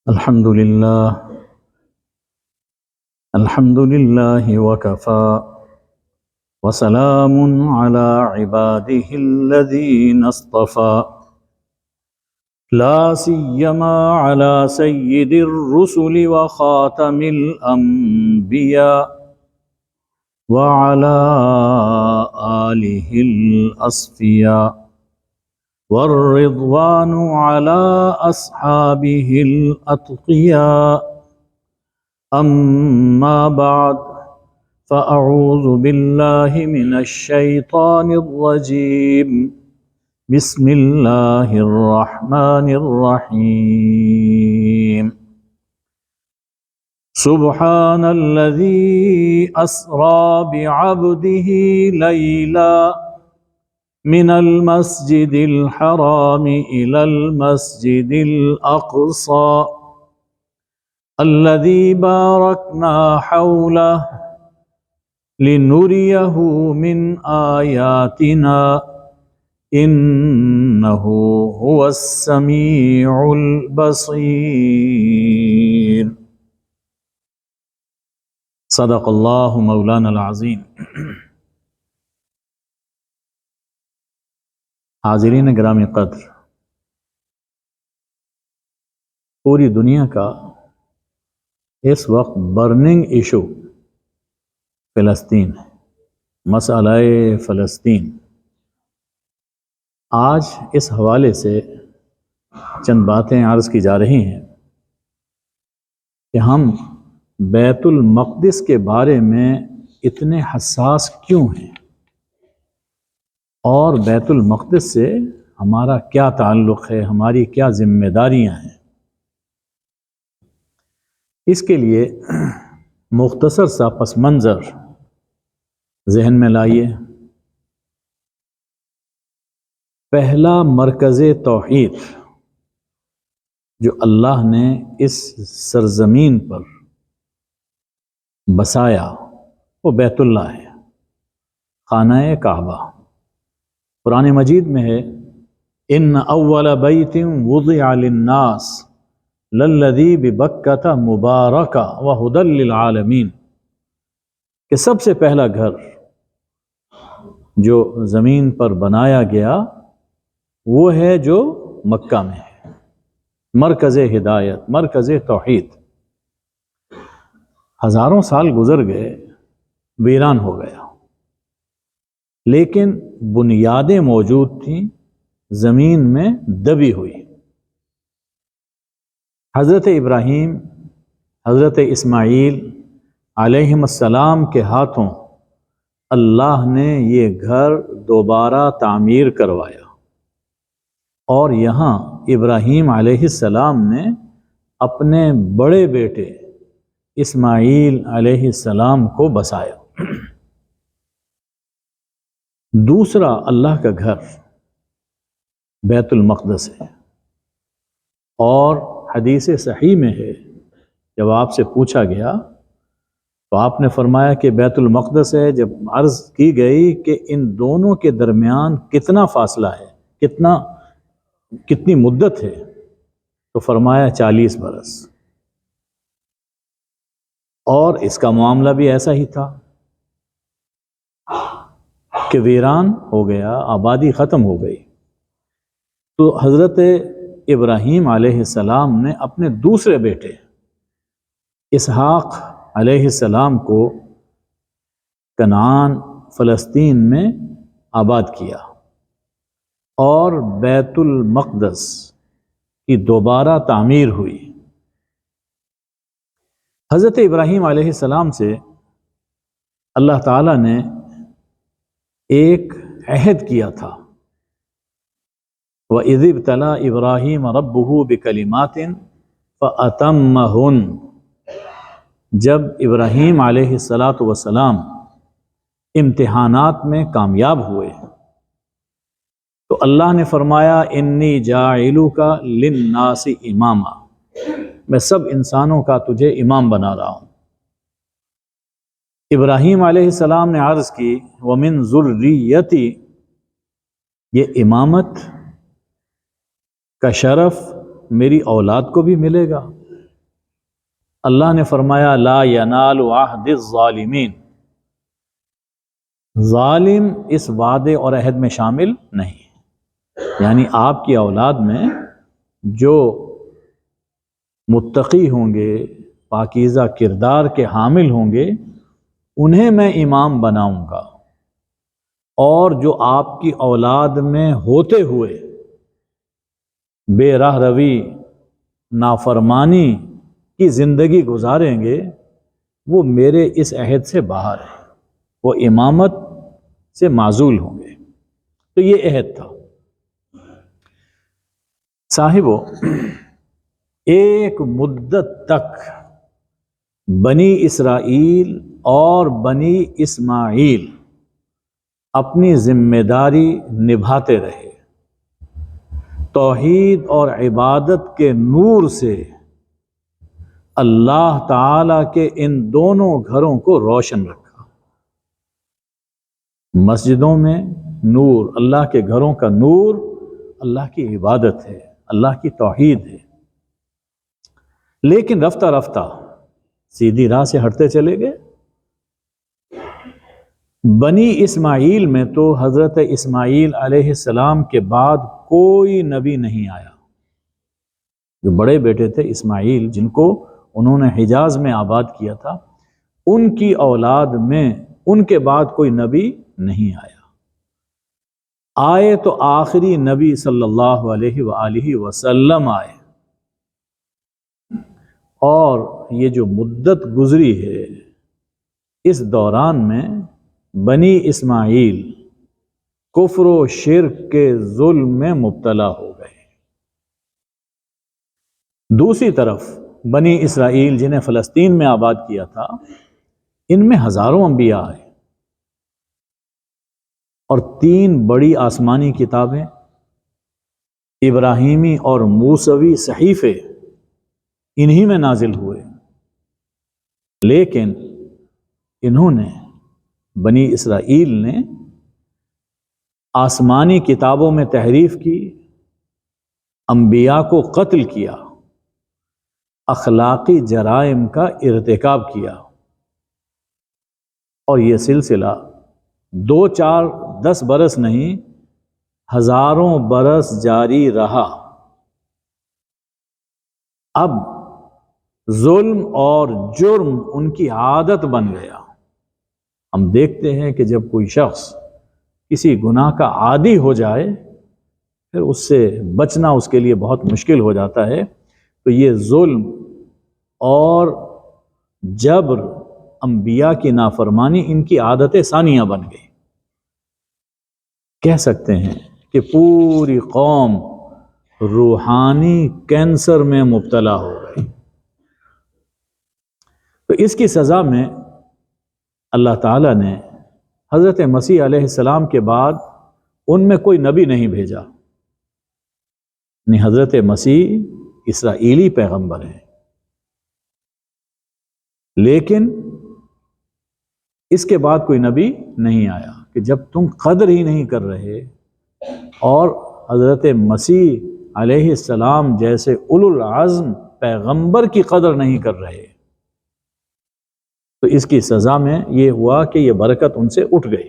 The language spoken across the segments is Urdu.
الحمد لله وكفى وسلام على عباده الذين اصطفى لا سيما على سيد الرسل وخاتم الأنبياء وعلى آله الأصفياء والرضوان على أصحابه الأتقياء أما بعد فأعوذ بالله من الشيطان الرجيم بسم الله الرحمن الرحيم سبحان الذي أسرى بعبده ليلا من المسجد الحرام إلى المسجد الأقصى الذي باركنا حوله لنريه من آياتنا إنه هو السميع البصير صدق اللہ مولانا العظیم۔ حاضرین گرامی قدر، پوری دنیا کا اس وقت برننگ ایشو فلسطین ہے، مسئلہ فلسطین۔ آج اس حوالے سے چند باتیں عرض کی جا رہی ہیں کہ ہم بیت المقدس کے بارے میں اتنے حساس کیوں ہیں، اور بیت المقدس سے ہمارا کیا تعلق ہے، ہماری کیا ذمہ داریاں ہیں۔ اس کے لیے مختصر سا پس منظر ذہن میں لائیے۔ پہلا مرکز توحید جو اللہ نے اس سرزمین پر بسایا وہ بیت اللہ ہے، خانہ کعبہ۔ قرآن مجید میں ہے ان اول بیت وضع للناس للذی ببکۃ مبارکہ وہدی للعالمین، کہ سب سے پہلا گھر جو زمین پر بنایا گیا وہ ہے جو مکہ میں ہے، مرکز ہدایت، مرکز توحید۔ ہزاروں سال گزر گئے، ویران ہو گیا، لیکن بنیادیں موجود تھیں، زمین میں دبی ہوئی۔ حضرت ابراہیم، حضرت اسماعیل علیہم السلام کے ہاتھوں اللہ نے یہ گھر دوبارہ تعمیر کروایا، اور یہاں ابراہیم علیہ السلام نے اپنے بڑے بیٹے اسماعیل علیہ السلام کو بسایا۔ دوسرا اللہ کا گھر بیت المقدس ہے، اور حدیث صحیح میں ہے، جب آپ سے پوچھا گیا تو آپ نے فرمایا کہ بیت المقدس ہے۔ جب عرض کی گئی کہ ان دونوں کے درمیان کتنا فاصلہ ہے، کتنی مدت ہے، تو فرمایا 40 برس۔ اور اس کا معاملہ بھی ایسا ہی تھا کہ ویران ہو گیا، آبادی ختم ہو گئی، تو حضرت ابراہیم علیہ السلام نے اپنے دوسرے بیٹے اسحاق علیہ السلام کو کنعان فلسطین میں آباد کیا، اور بیت المقدس کی دوبارہ تعمیر ہوئی۔ حضرت ابراہیم علیہ السلام سے اللہ تعالیٰ نے ایک عہد کیا تھا، وَإِذِ ابْتَلَىٰ إِبْرَاهِيمَ رَبُّهُ بِكَلِمَاتٍ فَأَتَمَّهُنَّ، جب ابراہیم علیہ السلام امتحانات میں کامیاب ہوئے تو اللہ نے فرمایا انی جاعلک للناس اماما، میں سب انسانوں کا تجھے امام بنا رہا ہوں۔ ابراہیم علیہ السلام نے عرض کی وَمِن ذُرِّيَّتِي، یہ امامت کا شرف میری اولاد کو بھی ملے گا، اللہ نے فرمایا لا ینال عہد الظالمین، ظالم اس وعدے اور عہد میں شامل نہیں، یعنی آپ کی اولاد میں جو متقی ہوں گے، پاکیزہ کردار کے حامل ہوں گے، انہیں میں امام بناؤں گا، اور جو آپ کی اولاد میں ہوتے ہوئے بے راہ روی، نافرمانی کی زندگی گزاریں گے، وہ میرے اس عہد سے باہر ہے، وہ امامت سے معزول ہوں گے۔ تو یہ عہد تھا۔ صاحبو، ایک مدت تک بنی اسرائیل اور بنی اسماعیل اپنی ذمہ داری نبھاتے رہے، توحید اور عبادت کے نور سے اللہ تعالی کے ان دونوں گھروں کو روشن رکھا۔ مسجدوں میں نور، اللہ کے گھروں کا نور اللہ کی عبادت ہے، اللہ کی توحید ہے، لیکن رفتہ رفتہ سیدھی راہ سے ہٹتے چلے گئے۔ بنی اسماعیل میں تو حضرت اسماعیل علیہ السلام کے بعد کوئی نبی نہیں آیا۔ جو بڑے بیٹے تھے اسماعیل، جن کو انہوں نے حجاز میں آباد کیا تھا، ان کی اولاد میں ان کے بعد کوئی نبی نہیں آیا۔ آئے تو آخری نبی صلی اللہ علیہ وآلہ وسلم آئے، اور یہ جو مدت گزری ہے، اس دوران میں بنی اسماعیل کفر و شرک کے ظلم میں مبتلا ہو گئے۔ دوسری طرف بنی اسرائیل جنہیں فلسطین میں آباد کیا تھا، ان میں ہزاروں انبیاء آئے، اور 3 بڑی آسمانی کتابیں، ابراہیمی اور موسوی صحیفے انہی میں نازل ہوئے، لیکن انہوں نے، بنی اسرائیل نے، آسمانی کتابوں میں تحریف کی، انبیاء کو قتل کیا، اخلاقی جرائم کا ارتکاب کیا، اور یہ سلسلہ 2 4 10 برس نہیں، ہزاروں برس جاری رہا۔ اب ظلم اور جرم ان کی عادت بن گیا۔ ہم دیکھتے ہیں کہ جب کوئی شخص کسی گناہ کا عادی ہو جائے، پھر اس سے بچنا اس کے لیے بہت مشکل ہو جاتا ہے۔ تو یہ ظلم اور جبر، انبیاء کی نافرمانی، ان کی عادت ثانیہ بن گئی۔ کہہ سکتے ہیں کہ پوری قوم روحانی کینسر میں مبتلا ہو گئی۔ تو اس کی سزا میں اللہ تعالیٰ نے حضرت مسیح علیہ السلام کے بعد ان میں کوئی نبی نہیں بھیجا، یعنی حضرت مسیح اسرائیلی پیغمبر ہیں، لیکن اس کے بعد کوئی نبی نہیں آیا کہ جب تم قدر ہی نہیں کر رہے اور حضرت مسیح علیہ السلام جیسے اولو العزم پیغمبر کی قدر نہیں کر رہے، تو اس کی سزا میں یہ ہوا کہ یہ برکت ان سے اٹھ گئی۔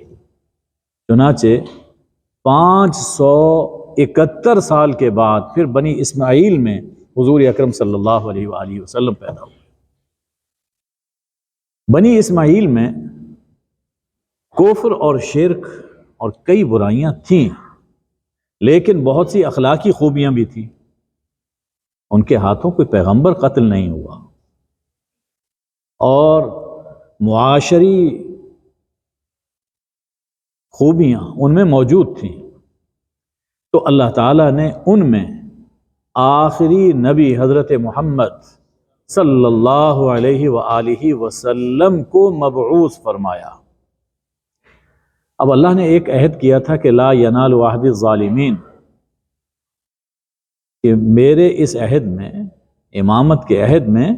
چنانچہ 571 سال کے بعد پھر بنی اسماعیل میں حضور اکرم صلی اللہ علیہ وآلہ وسلم پیدا ہوئے۔ بنی اسماعیل میں کفر اور شرک اور کئی برائیاں تھیں، لیکن بہت سی اخلاقی خوبیاں بھی تھیں۔ ان کے ہاتھوں کوئی پیغمبر قتل نہیں ہوا، اور معاشری خوبیاں ان میں موجود تھیں۔ تو اللہ تعالیٰ نے ان میں آخری نبی حضرت محمد صلی اللہ علیہ وآلہ وسلم کو مبعوث فرمایا۔ اب اللہ نے ایک عہد کیا تھا کہ لا ینال عہد الظالمین، کہ میرے اس عہد میں، امامت کے عہد میں،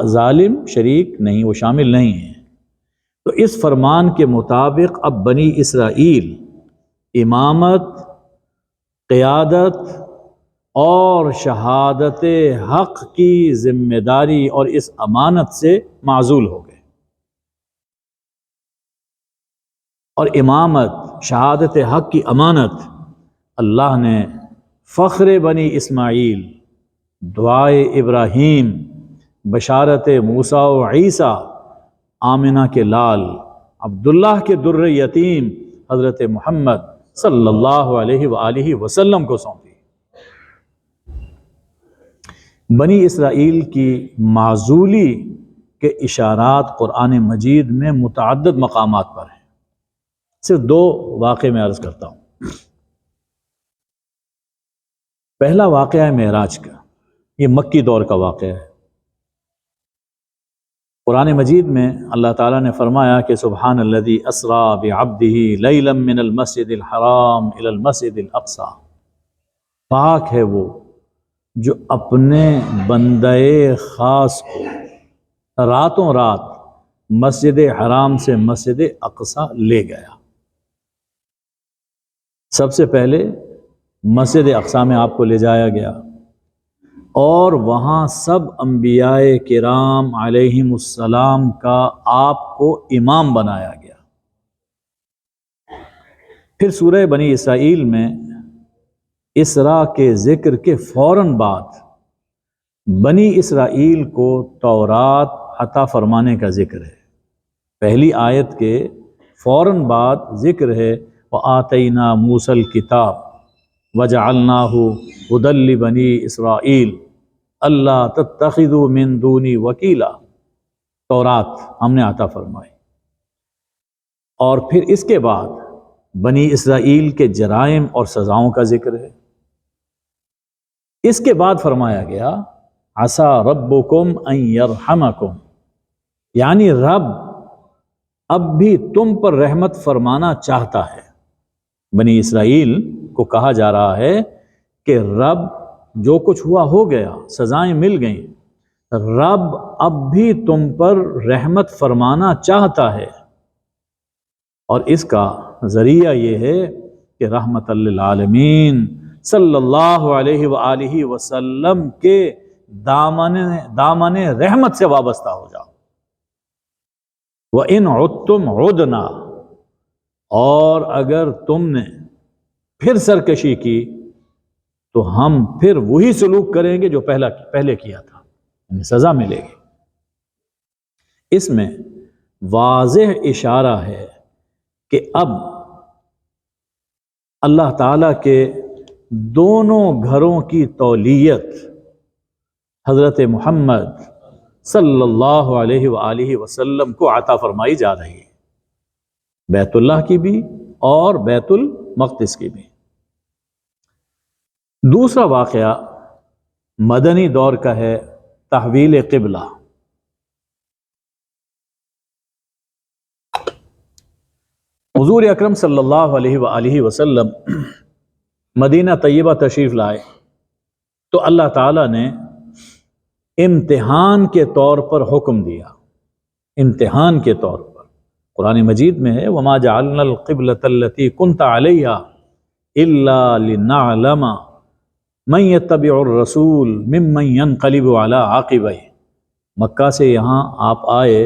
ظالم شریک نہیں، وہ شامل نہیں ہیں۔ تو اس فرمان کے مطابق اب بنی اسرائیل امامت، قیادت اور شہادت حق کی ذمہ داری اور اس امانت سے معزول ہو گئے، اور امامت، شہادت حق کی امانت اللہ نے فخر بنی اسماعیل، دعائے ابراہیم، بشارت موسیٰ و عیسیٰ، آمنہ کے لال، عبداللہ کے در یتیم حضرت محمد صلی اللہ علیہ وآلہ وسلم کو سونپی۔ بنی اسرائیل کی معزولی کے اشارات قرآن مجید میں متعدد مقامات پر ہیں۔ صرف دو واقعے میں عرض کرتا ہوں۔ پہلا واقعہ ہے معراج کا، یہ مکی دور کا واقعہ ہے۔ قرآن مجید میں اللہ تعالیٰ نے فرمایا کہ سبحان الذی اسریٰ بعبدہ لیلا من المسجد الحرام الی المسجد الاقصی، پاک ہے وہ جو اپنے بندے خاص کو راتوں رات مسجد حرام سے مسجد اقصی لے گیا۔ سب سے پہلے مسجد اقصی میں آپ کو لے جایا گیا، اور وہاں سب انبیاء کرام علیہم السلام کا آپ کو امام بنایا گیا۔ پھر سورہ بنی اسرائیل میں اسراء کے ذکر کے فوراً بعد بنی اسرائیل کو تورات عطا فرمانے کا ذکر ہے۔ پہلی آیت کے فوراً بعد ذکر ہے وَآتَيْنَا مُوسَى الْكِتَابَ وَجَعَلْنَاهُ هُدًى لِبَنِي إِسْرَائِيلَ أَلَّا تَتَّخِذُوا مِن دُونِي وَكِيلًا، تورات ہم نے عطا فرمائی۔ اور پھر اس کے بعد بنی اسرائیل کے جرائم اور سزاؤں کا ذکر ہے۔ اس کے بعد فرمایا گیا عسیٰ ربکم ان یرحمکم، یعنی رب اب بھی تم پر رحمت فرمانا چاہتا ہے۔ بنی اسرائیل کو کہا جا رہا ہے کہ رب، جو کچھ ہوا ہو گیا، سزائیں مل گئیں، رب اب بھی تم پر رحمت فرمانا چاہتا ہے، اور اس کا ذریعہ یہ ہے کہ رحمت للعالمین صلی اللہ علیہ وآلہ وسلم کے دامن رحمت سے وابستہ ہو جاؤ۔ وَإِنْ عُدْتُمْ عُدْنَا، اور اگر تم نے پھر سرکشی کی تو ہم پھر وہی سلوک کریں گے جو پہلے کیا تھا، یعنی سزا ملے گی۔ اس میں واضح اشارہ ہے کہ اب اللہ تعالیٰ کے دونوں گھروں کی تولیت حضرت محمد صلی اللہ علیہ وآلہ وسلم کو عطا فرمائی جا رہی ہے، بیت اللہ کی بھی اور بیت المقدس کی بھی۔ دوسرا واقعہ مدنی دور کا ہے، تحویل قبلہ۔ حضور اکرم صلی اللہ علیہ وآلہ وسلم مدینہ طیبہ تشریف لائے تو اللہ تعالیٰ نے امتحان کے طور پر حکم دیا، امتحان کے طور پر۔ قرآن مجید میں ہے وَمَا جَعَلْنَا الْقِبْلَةَ الَّتِي كُنْتَ عَلَيْهَا إِلَّا لِنَعْلَمَ مَن يَتَّبِعُ الرَّسُولَ مِمَّن يَنْقَلِبُ عَلَىٰ عَاقِبَيْهِ، مکہ سے یہاں آپ آئے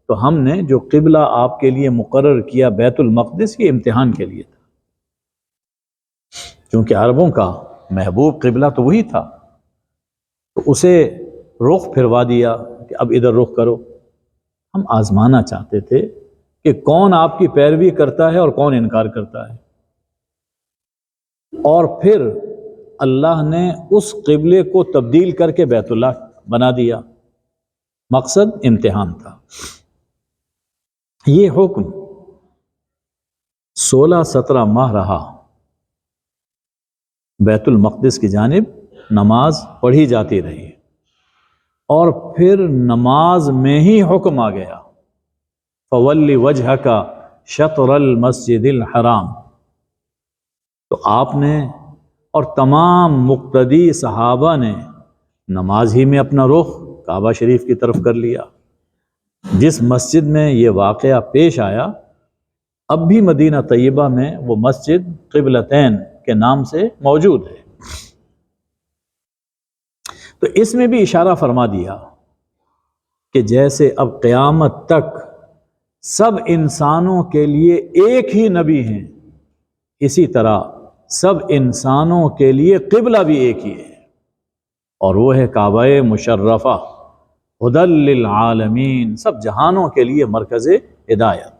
تو ہم نے جو قبلہ آپ کے لیے مقرر کیا بیت المقدس، یہ امتحان کے لیے تھا، کیونکہ عربوں کا محبوب قبلہ تو وہی تھا، تو اسے رخ پھروا دیا کہ اب ادھر رخ کرو۔ ہم آزمانا چاہتے تھے کہ کون آپ کی پیروی کرتا ہے اور کون انکار کرتا ہے، اور پھر اللہ نے اس قبلے کو تبدیل کر کے بیت اللہ بنا دیا۔ مقصد امتحان تھا۔ یہ حکم 16-17 ماہ رہا، بیت المقدس کی جانب نماز پڑھی جاتی رہی، اور پھر نماز میں ہی حکم آ گیا فَوَلِّ وَجْهَكَ شَطْرَ الْمَسْجِدِ الْحَرَامِ، تو آپ نے اور تمام مقتدی صحابہ نے نماز ہی میں اپنا رخ کعبہ شریف کی طرف کر لیا۔ جس مسجد میں یہ واقعہ پیش آیا، اب بھی مدینہ طیبہ میں وہ مسجد قبلتین کے نام سے موجود ہے۔ تو اس میں بھی اشارہ فرما دیا کہ جیسے اب قیامت تک سب انسانوں کے لیے ایک ہی نبی ہیں، اسی طرح سب انسانوں کے لیے قبلہ بھی ایک ہی ہے، اور وہ ہے کعبہ مشرفہ، ہدی للعالمین، سب جہانوں کے لیے مرکز ہدایت۔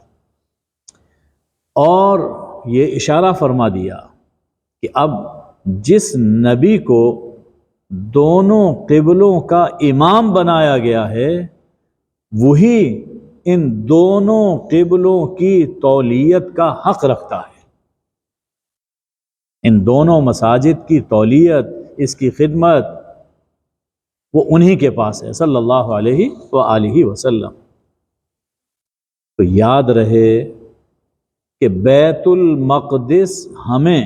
اور یہ اشارہ فرما دیا کہ اب جس نبی کو دونوں قبلوں کا امام بنایا گیا ہے، وہی ان دونوں قبلوں کی تولیت کا حق رکھتا ہے۔ ان دونوں مساجد کی تولیت، اس کی خدمت، وہ انہی کے پاس ہے صلی اللہ علیہ وآلہ وسلم۔ تو یاد رہے کہ بیت المقدس ہمیں،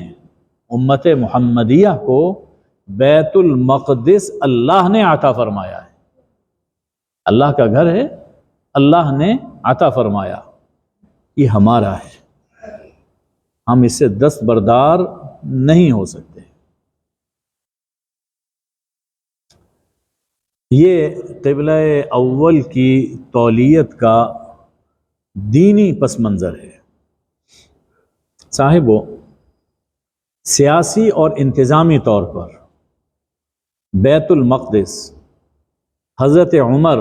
امت محمدیہ کو، بیت المقدس اللہ نے عطا فرمایا ہے۔ اللہ کا گھر ہے، اللہ نے عطا فرمایا، یہ ہمارا ہے، ہم اس سے دستبردار نہیں ہو سکتے۔ یہ قبلہ اول کی تولیت کا دینی پس منظر ہے۔ صاحبو، سیاسی اور انتظامی طور پر بیت المقدس حضرت عمر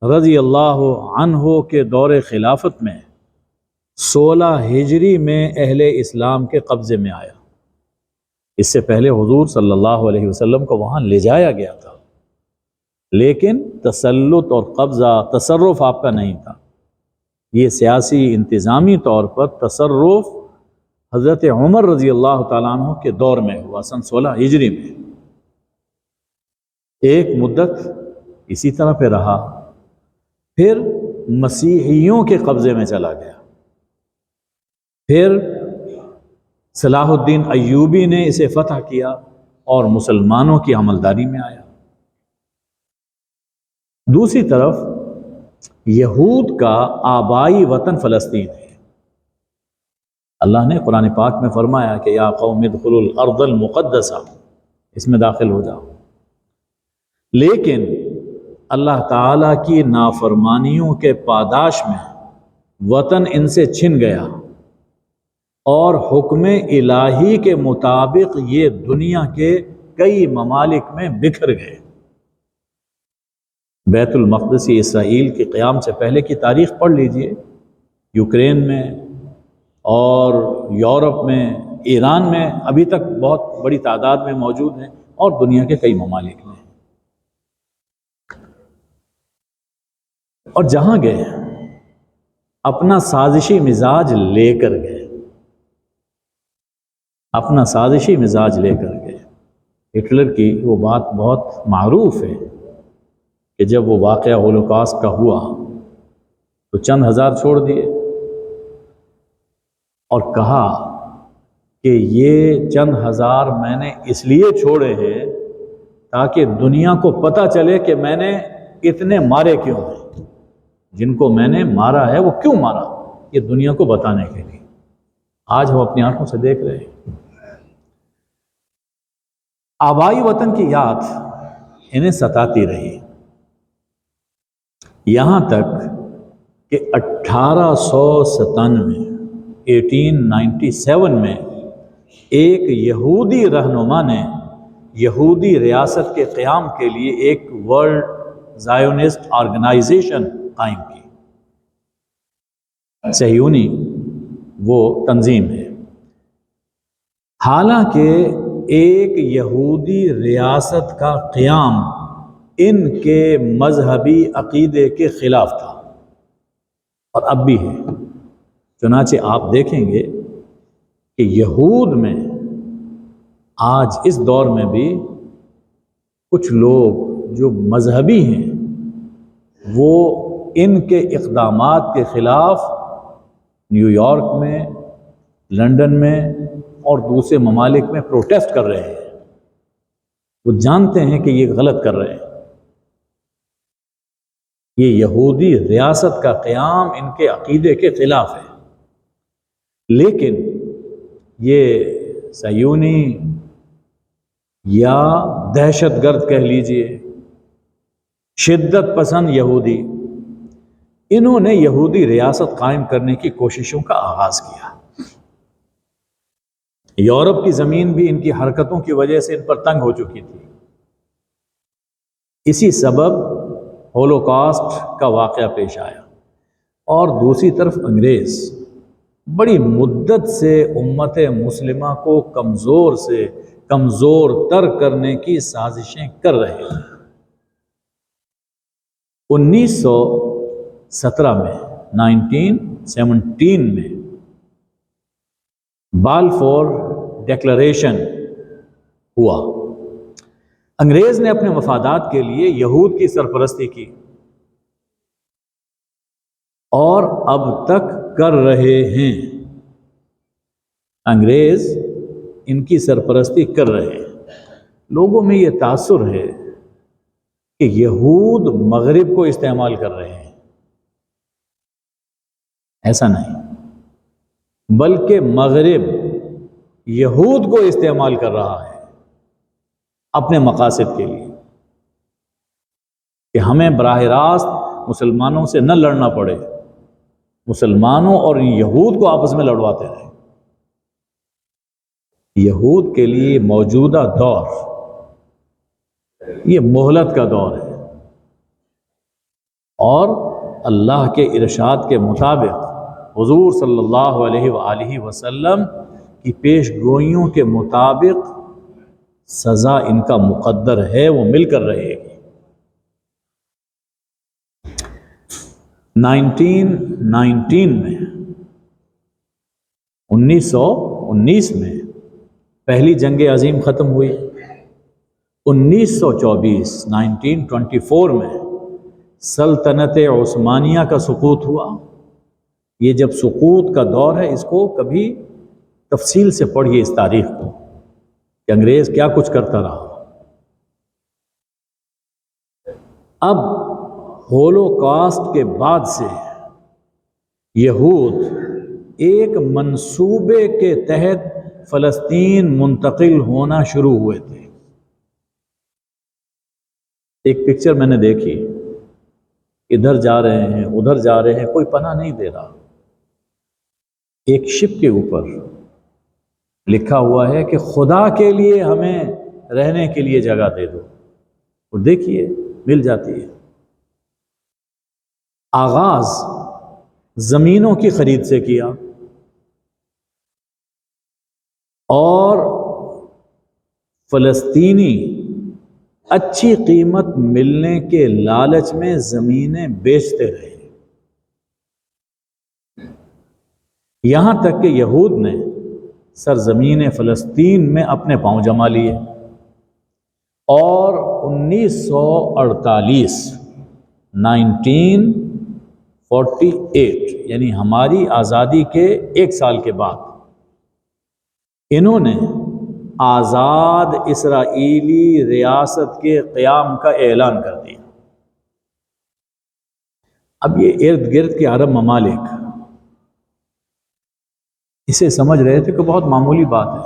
رضی اللہ عنہ کے دور خلافت میں 16 ہجری میں اہل اسلام کے قبضے میں آیا۔ اس سے پہلے حضور صلی اللہ علیہ وسلم کو وہاں لے جایا گیا تھا، لیکن تسلط اور قبضہ، تصرف آپ کا نہیں تھا۔ یہ سیاسی انتظامی طور پر تصرف حضرت عمر رضی اللہ تعالیٰ عنہ کے دور میں ہوا، سن 16 ہجری میں۔ ایک مدت اسی طرح پہ رہا، پھر مسیحیوں کے قبضے میں چلا گیا، پھر صلاح الدین ایوبی نے اسے فتح کیا اور مسلمانوں کی عملداری میں آیا۔ دوسری طرف یہود کا آبائی وطن فلسطین ہے۔ اللہ نے قرآن پاک میں فرمایا کہ یا قوم ادخلوا الارض المقدسہ، اس میں داخل ہو جاؤ، لیکن اللہ تعالیٰ کی نافرمانیوں کے پاداش میں وطن ان سے چھن گیا، اور حکم الہی کے مطابق یہ دنیا کے کئی ممالک میں بکھر گئے۔ بیت المقدس اسرائیل کے قیام سے پہلے کی تاریخ پڑھ لیجئے، یوکرین میں اور یورپ میں، ایران میں ابھی تک بہت بڑی تعداد میں موجود ہیں، اور دنیا کے کئی ممالک میں۔ اور جہاں گئے اپنا سازشی مزاج لے کر گئے، اپنا سازشی مزاج لے کر گئے۔ ہٹلر کی وہ بات بہت معروف ہے کہ جب وہ واقعہ ہولوکاسٹ کا ہوا تو چند ہزار چھوڑ دیے، اور کہا کہ یہ چند ہزار میں نے اس لیے چھوڑے ہیں تاکہ دنیا کو پتہ چلے کہ میں نے اتنے مارے کیوں ہیں، جن کو میں نے مارا ہے وہ کیوں مارا، یہ دنیا کو بتانے کے لیے۔ آج ہم اپنی آنکھوں سے دیکھ رہے ہیں۔ آبائی وطن کی یاد انہیں ستاتی رہی، یہاں تک کہ 1897 میں ایک یہودی رہنما نے یہودی ریاست کے قیام کے لیے ایک ورلڈ زائونسٹ آرگنائزیشن قائم کی۔ صہیونی وہ تنظیم ہے، حالانکہ ایک یہودی ریاست کا قیام ان کے مذہبی عقیدے کے خلاف تھا، اور اب بھی ہے۔ چنانچہ آپ دیکھیں گے کہ یہود میں آج اس دور میں بھی کچھ لوگ جو مذہبی ہیں، وہ ان کے اقدامات کے خلاف نیو یارک میں، لندن میں اور دوسرے ممالک میں پروٹیسٹ کر رہے ہیں۔ وہ جانتے ہیں کہ یہ غلط کر رہے ہیں۔ یہ یہودی ریاست کا قیام ان کے عقیدے کے خلاف ہے، لیکن یہ صہیونی یا دہشت گرد کہہ لیجئے، شدت پسند یہودی، انہوں نے یہودی ریاست قائم کرنے کی کوششوں کا آغاز کیا۔ یورپ کی زمین بھی ان کی حرکتوں کی وجہ سے ان پر تنگ ہو چکی تھی۔ اسی سبب ہولوکاسٹ کا واقعہ پیش آیا، اور دوسری طرف انگریز بڑی مدت سے امت مسلمہ کو کمزور سے کمزور تر کرنے کی سازشیں کر رہے ہیں۔ 1917 میں 1917 میں بالفور ڈیکلریشن ہوا۔ انگریز نے اپنے مفادات کے لیے یہود کی سرپرستی کی اور اب تک کر رہے ہیں۔ انگریز ان کی سرپرستی کر رہے ہیں۔ لوگوں میں یہ تاثر ہے کہ یہود مغرب کو استعمال کر رہے ہیں۔ ایسا نہیں، بلکہ مغرب یہود کو استعمال کر رہا ہے اپنے مقاصد کے لیے، کہ ہمیں براہ راست مسلمانوں سے نہ لڑنا پڑے، مسلمانوں اور یہود کو آپس میں لڑواتے رہے۔ یہود کے لیے موجودہ دور یہ مہلت کا دور ہے، اور اللہ کے ارشاد کے مطابق حضور صلی اللہ علیہ وآلہ وسلم کی پیش گوئیوں کے مطابق سزا ان کا مقدر ہے، وہ مل کر رہے گی۔ 1919 میں 1919 میں پہلی جنگ عظیم ختم ہوئی۔ 1924 میں سلطنت عثمانیہ کا سقوط ہوا۔ یہ جب سقوط کا دور ہے، اس کو کبھی تفصیل سے پڑھیے اس تاریخ کو کہ انگریز کیا کچھ کرتا رہا۔ اب ہولوکاسٹ کے بعد سے یہود ایک منصوبے کے تحت فلسطین منتقل ہونا شروع ہوئے تھے۔ ایک پکچر میں نے دیکھی، ادھر جا رہے ہیں ادھر جا رہے ہیں، کوئی پناہ نہیں دے رہا۔ ایک شپ کے اوپر لکھا ہوا ہے کہ خدا کے لیے ہمیں رہنے کے لیے جگہ دے دو، اور دیکھیے مل جاتی ہے۔ آغاز زمینوں کی خرید سے کیا، اور فلسطینی اچھی قیمت ملنے کے لالچ میں زمینیں بیچتے رہے، یہاں تک کہ یہود نے سرزمین فلسطین میں اپنے پاؤں جما لیے، اور 1948 یعنی ہماری آزادی کے ایک سال کے بعد انہوں نے آزاد اسرائیلی ریاست کے قیام کا اعلان کر دیا۔ اب یہ ارد گرد کے عرب ممالک اسے سمجھ رہے تھے کہ بہت معمولی بات ہے،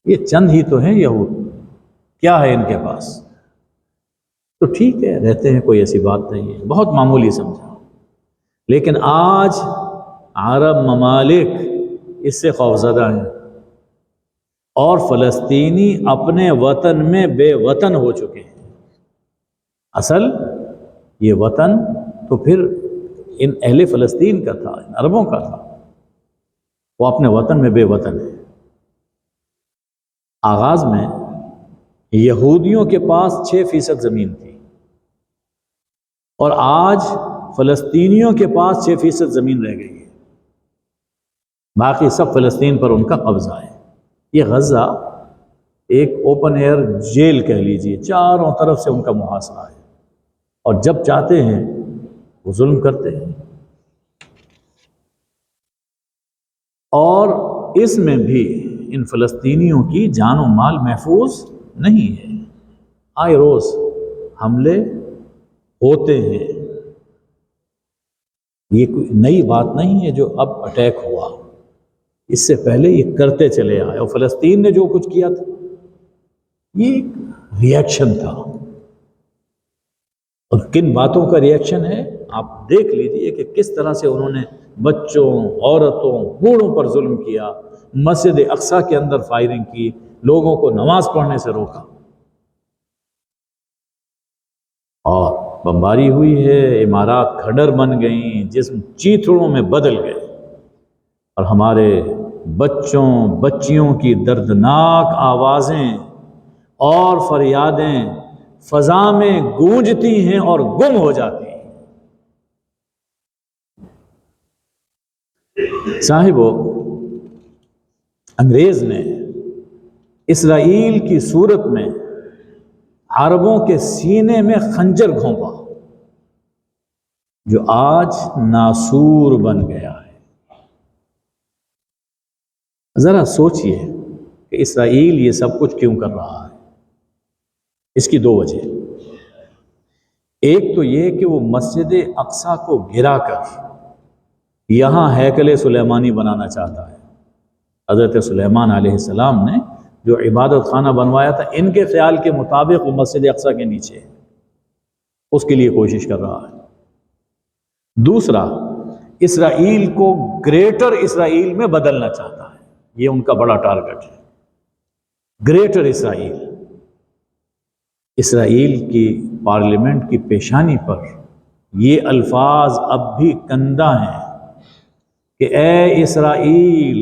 یہ چند ہی تو ہیں یہود، کیا ہے ان کے پاس، تو ٹھیک ہے رہتے ہیں، کوئی ایسی بات نہیں ہے، بہت معمولی سمجھا۔ لیکن آج عرب ممالک اس سے خوفزدہ ہیں، اور فلسطینی اپنے وطن میں بے وطن ہو چکے ہیں۔ اصل یہ وطن تو پھر ان اہل فلسطین کا تھا، ان عربوں کا تھا، وہ اپنے وطن میں بے وطن ہے۔ آغاز میں یہودیوں کے پاس 6% زمین تھی، اور آج فلسطینیوں کے پاس 6% زمین رہ گئی ہے، باقی سب فلسطین پر ان کا قبضہ ہے۔ یہ غزہ ایک اوپن ایئر جیل کہہ لیجئے، چاروں طرف سے ان کا محاصرہ ہے، اور جب چاہتے ہیں وہ ظلم کرتے ہیں۔ اور اس میں بھی ان فلسطینیوں کی جان و مال محفوظ نہیں ہے، آئے روز حملے ہوتے ہیں۔ یہ کوئی نئی بات نہیں ہے جو اب اٹیک ہوا، اس سے پہلے یہ کرتے چلے آئے، اور فلسطین نے جو کچھ کیا تھا یہ ایک ریئیکشن تھا. اور کن باتوں کا ریئیکشن ہے آپ دیکھ لیجئے کہ کس طرح سے انہوں نے بچوں، عورتوں، بوڑھوں پر ظلم کیا، مسجد اقصیٰ کے اندر فائرنگ کی، لوگوں کو نماز پڑھنے سے روکا، اور بمباری ہوئی ہے، عمارات کھنڈر بن گئیں، جسم چیتڑوں میں بدل گئے، اور ہمارے بچوں بچیوں کی دردناک آوازیں اور فریادیں فضا میں گونجتی ہیں اور گم ہو جاتی ہیں. صاحبو، انگریز نے اسرائیل کی صورت میں عربوں کے سینے میں خنجر گھونپا جو آج ناسور بن گیا ہے. ذرا سوچئے کہ اسرائیل یہ سب کچھ کیوں کر رہا ہے. اس کی دو وجہ. ایک تو یہ کہ وہ مسجد اقصیٰ کو گرا کر یہاں ہیکل سلیمانی بنانا چاہتا ہے. حضرت سلیمان علیہ السلام نے جو عبادت خانہ بنوایا تھا، ان کے خیال کے مطابق وہ مسجد اقصیٰ کے نیچے ہے، اس کے لیے کوشش کر رہا ہے. دوسرا، اسرائیل کو گریٹر اسرائیل میں بدلنا چاہتا ہے. یہ ان کا بڑا ٹارگٹ ہے، گریٹر اسرائیل. اسرائیل کی پارلیمنٹ کی پیشانی پر یہ الفاظ اب بھی کندہ ہیں کہ اے اسرائیل،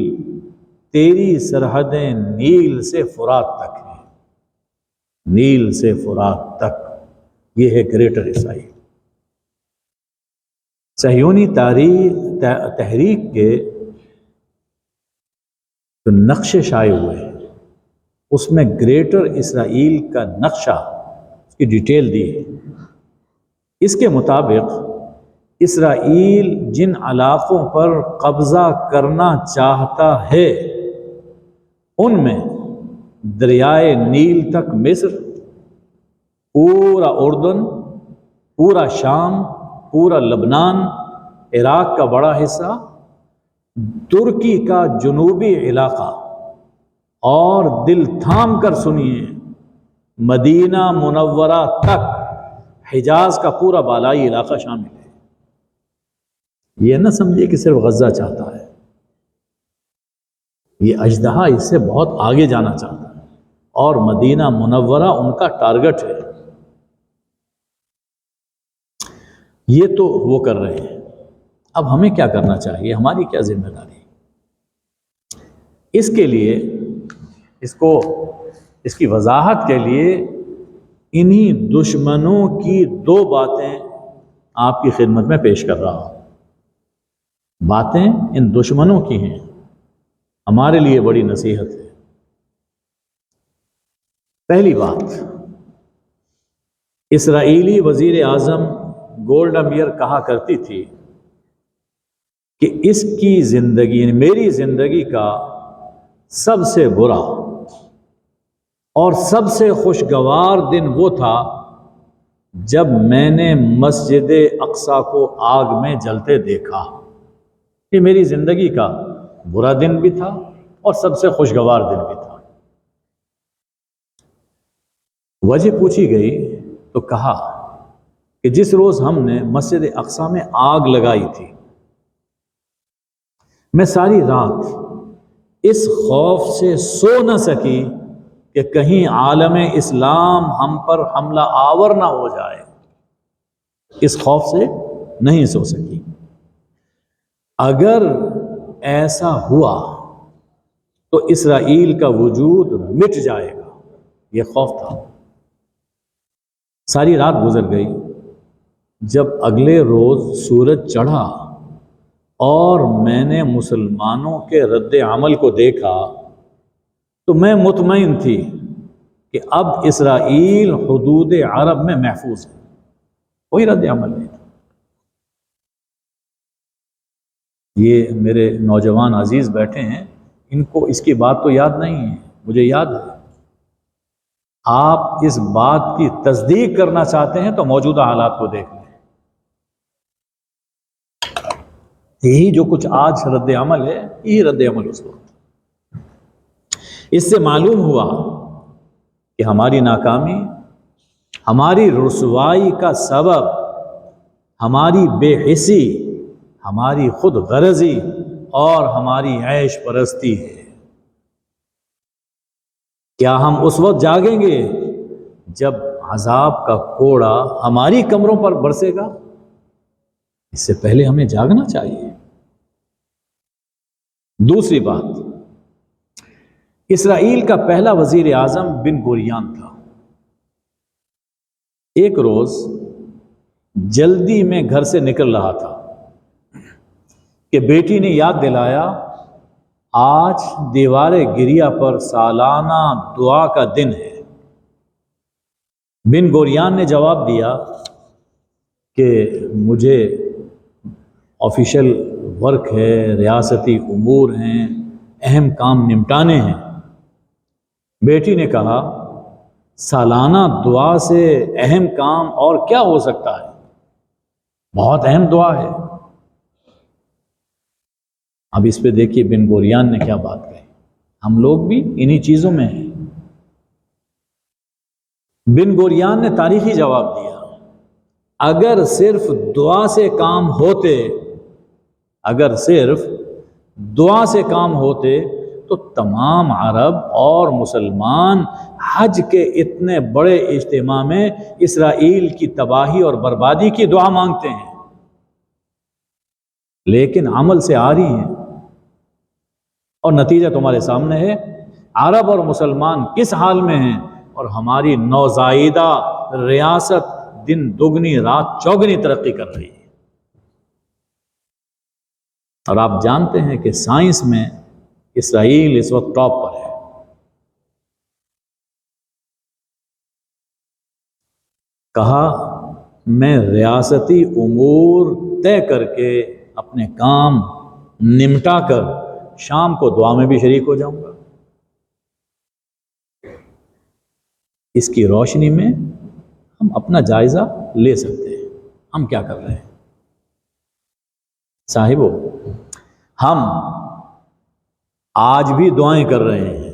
تیری سرحدیں نیل سے فرات تک ہیں. نیل سے فرات تک، یہ ہے گریٹر اسرائیل. صہیونی تحریک کے جو نقشے شائع ہوئے ہیں اس میں گریٹر اسرائیل کا نقشہ، اس کی ڈیٹیل دی ہے. اس کے مطابق اسرائیل جن علاقوں پر قبضہ کرنا چاہتا ہے ان میں دریائے نیل تک مصر، پورا اردن، پورا شام، پورا لبنان، عراق کا بڑا حصہ، ترکی کا جنوبی علاقہ، اور دل تھام کر سنیے مدینہ منورہ تک حجاز کا پورا بالائی علاقہ شامل ہے. یہ نہ سمجھے کہ صرف غزہ چاہتا ہے، یہ اژدہا اس سے بہت آگے جانا چاہتا ہے، اور مدینہ منورہ ان کا ٹارگٹ ہے. یہ تو وہ کر رہے ہیں. اب ہمیں کیا کرنا چاہیے، ہماری کیا ذمہ داری؟ اس کے لیے اس کی وضاحت کے لیے انہی دشمنوں کی دو باتیں آپ کی خدمت میں پیش کر رہا ہوں. باتیں ان دشمنوں کی ہیں، ہمارے لیے بڑی نصیحت ہے. پہلی بات، اسرائیلی وزیر اعظم گولڈا میئر کہا کرتی تھی کہ اس کی زندگی، یعنی میری زندگی کا سب سے برا اور سب سے خوشگوار دن وہ تھا جب میں نے مسجد اقصیٰ کو آگ میں جلتے دیکھا. یہ میری زندگی کا برا دن بھی تھا اور سب سے خوشگوار دن بھی تھا. وجہ پوچھی گئی تو کہا کہ جس روز ہم نے مسجد اقصیٰ میں آگ لگائی تھی، میں ساری رات اس خوف سے سو نہ سکی کہ کہیں عالم اسلام ہم پر حملہ آور نہ ہو جائے. اس خوف سے نہیں سو سکی. اگر ایسا ہوا تو اسرائیل کا وجود مٹ جائے گا، یہ خوف تھا. ساری رات گزر گئی. جب اگلے روز سورج چڑھا اور میں نے مسلمانوں کے رد عمل کو دیکھا تو میں مطمئن تھی کہ اب اسرائیل حدود عرب میں محفوظ ہے. کوئی رد عمل نہیں تھا. یہ میرے نوجوان عزیز بیٹھے ہیں، ان کو اس کی بات تو یاد نہیں ہے، مجھے یاد ہے. آپ اس بات کی تصدیق کرنا چاہتے ہیں تو موجودہ حالات کو دیکھ لیں. یہی جو کچھ آج رد عمل ہے، یہی رد عمل اس وقت. اس سے معلوم ہوا کہ ہماری ناکامی، ہماری رسوائی کا سبب ہماری بے حسی، ہماری خود غرضی اور ہماری عیش پرستی ہے۔ کیا ہم اس وقت جاگیں گے جب عذاب کا کوڑا ہماری کمروں پر برسے گا؟ اس سے پہلے ہمیں جاگنا چاہیے۔ دوسری بات، اسرائیل کا پہلا وزیر اعظم بن گوریان تھا۔ ایک روز جلدی میں گھر سے نکل رہا تھا کہ بیٹی نے یاد دلایا، آج دیوار گریا پر سالانہ دعا کا دن ہے۔ بن گوریان نے جواب دیا کہ مجھے آفیشل ورک ہے، ریاستی امور ہیں، اہم کام نمٹانے ہیں۔ بیٹی نے کہا، سالانہ دعا سے اہم کام اور کیا ہو سکتا ہے؟ بہت اہم دعا ہے۔ اب اس پہ دیکھیے بن گوریان نے کیا بات کہی۔ ہم لوگ بھی انہی چیزوں میں ہیں۔ بن گوریان نے تاریخی جواب دیا، اگر صرف دعا سے کام ہوتے، اگر صرف دعا سے کام ہوتے تو تمام عرب اور مسلمان حج کے اتنے بڑے اجتماع میں اسرائیل کی تباہی اور بربادی کی دعا مانگتے ہیں، لیکن عمل سے آ رہی ہیں، اور نتیجہ تمہارے سامنے ہے۔ عرب اور مسلمان کس حال میں ہیں، اور ہماری نوزائیدہ ریاست دن دگنی رات چوگنی ترقی کر رہی ہے۔ اور آپ جانتے ہیں کہ سائنس میں اسرائیل اس وقت ٹاپ پر ہے۔ کہا، میں ریاستی امور طے کر کے اپنے کام نمٹا کر شام کو دعا میں بھی شریک ہو جاؤں گا۔ اس کی روشنی میں ہم اپنا جائزہ لے سکتے ہیں، ہم کیا کر رہے ہیں۔ صاحبو، ہم آج بھی دعائیں کر رہے ہیں۔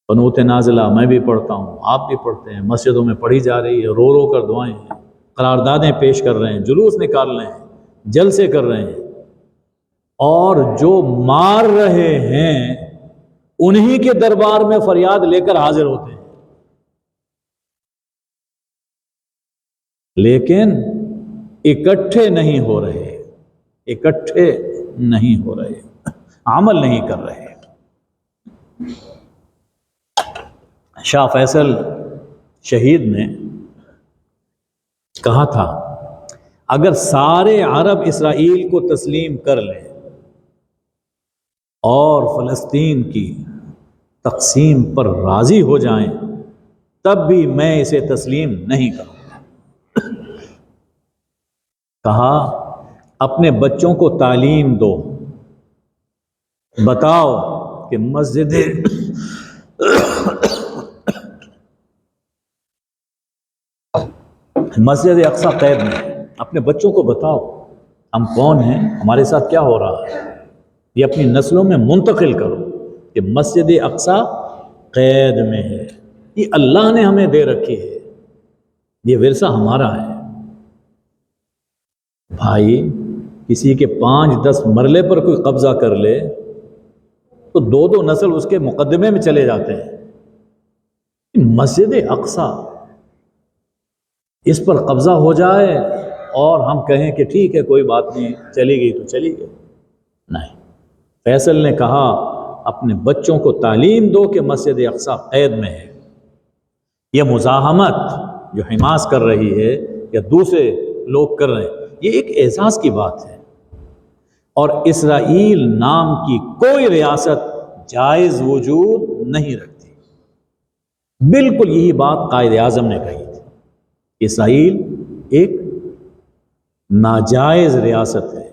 قنوت نازلہ میں بھی پڑھتا ہوں، آپ بھی پڑھتے ہیں، مسجدوں میں پڑھی جا رہی ہے، رو رو کر دعائیں ہیں، قراردادیں پیش کر رہے ہیں، جلوس نکال رہے ہیں، جلسے کر رہے ہیں، اور جو مار رہے ہیں انہی کے دربار میں فریاد لے کر حاضر ہوتے ہیں، لیکن اکٹھے نہیں ہو رہے، اکٹھے نہیں ہو رہے، عمل نہیں کر رہے۔ شاہ فیصل شہید نے کہا تھا، اگر سارے عرب اسرائیل کو تسلیم کر لیں اور فلسطین کی تقسیم پر راضی ہو جائیں تب بھی میں اسے تسلیم نہیں کروں گا۔ کہا، اپنے بچوں کو تعلیم دو، بتاؤ کہ مسجد اقصی قید میں ہے۔ اپنے بچوں کو بتاؤ ہم کون ہیں، ہمارے ساتھ کیا ہو رہا ہے، یہ اپنی نسلوں میں منتقل کرو کہ مسجد اقصی قید میں ہے، یہ اللہ نے ہمیں دے رکھی ہے، یہ ورثہ ہمارا ہے۔ بھائی، کسی کے 5-10 مرلے پر کوئی قبضہ کر لے تو 2 نسل اس کے مقدمے میں چلے جاتے ہیں۔ مسجد اقصی اس پر قبضہ ہو جائے اور ہم کہیں کہ ٹھیک ہے کوئی بات نہیں، چلی گئی تو چلی گئی، نہیں۔ فیصل نے کہا، اپنے بچوں کو تعلیم دو کہ مسجد اقصی قید میں ہے۔ یہ مزاحمت جو حماس کر رہی ہے یا دوسرے لوگ کر رہے ہیں، یہ ایک اعزاز کی بات ہے، اور اسرائیل نام کی کوئی ریاست جائز وجود نہیں رکھتی۔ بالکل یہی بات قائد اعظم نے کہی تھی، اسرائیل ایک ناجائز ریاست ہے،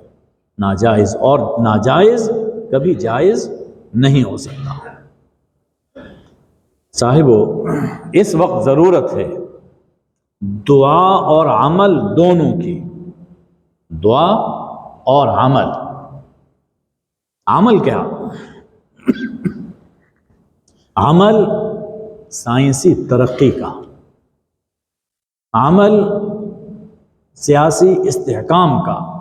ناجائز، اور ناجائز کبھی جائز نہیں ہو سکتا۔ صاحبو، اس وقت ضرورت ہے دعا اور عمل دونوں کی، دعا اور عمل۔ عمل کیا؟ عمل سائنسی ترقی کا، عمل سیاسی استحکام کا،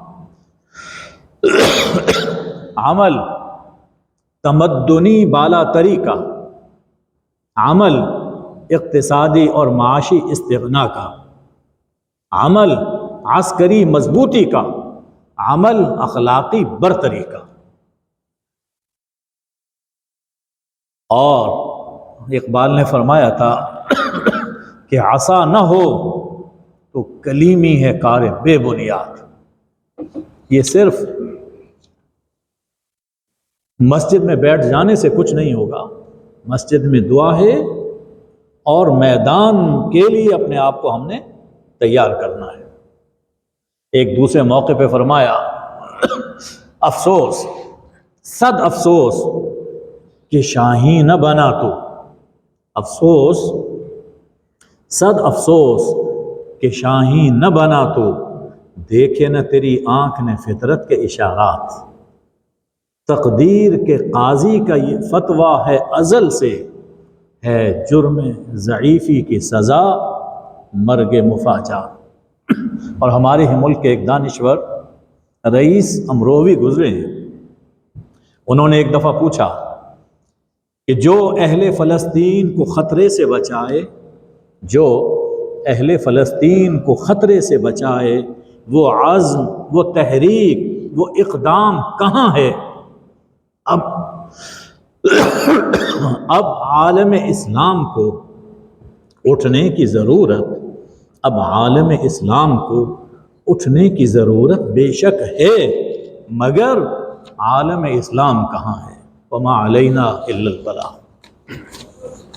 عمل تمدنی بالا تری کا، عمل اقتصادی اور معاشی استغنا کا، عمل عسکری مضبوطی کا، عمل اخلاقی برتری کا۔ اور اقبال نے فرمایا تھا کہ عصا نہ ہو تو کلیمی ہے کار بے بنیاد۔ یہ صرف مسجد میں بیٹھ جانے سے کچھ نہیں ہوگا، مسجد میں دعا ہے اور میدان کے لیے اپنے آپ کو ہم نے تیار کرنا ہے۔ ایک دوسرے موقع پہ فرمایا افسوس، صد افسوس کہ شاہین نہ بنا تو، افسوس صد افسوس کہ شاہین نہ بنا تو، دیکھے نہ تیری آنکھ نے فطرت کے اشارات۔ تقدیر کے قاضی کا یہ فتویٰ ہے ازل سے، ہے جرم ضعیفی کی سزا مرگ مفاجات۔ اور ہمارے ہی ملک کے ایک دانشور رئیس امروی گزرے ہیں، انہوں نے ایک دفعہ پوچھا کہ جو اہل فلسطین کو خطرے سے بچائے، جو اہل فلسطین کو خطرے سے بچائے، وہ عزم، وہ تحریک، وہ اقدام کہاں ہے؟ اب عالم اسلام کو اٹھنے کی ضرورت، اب عالم اسلام کو اٹھنے کی ضرورت بے شک ہے، مگر عالم اسلام کہاں ہے؟ وما علینا الا البلاغ۔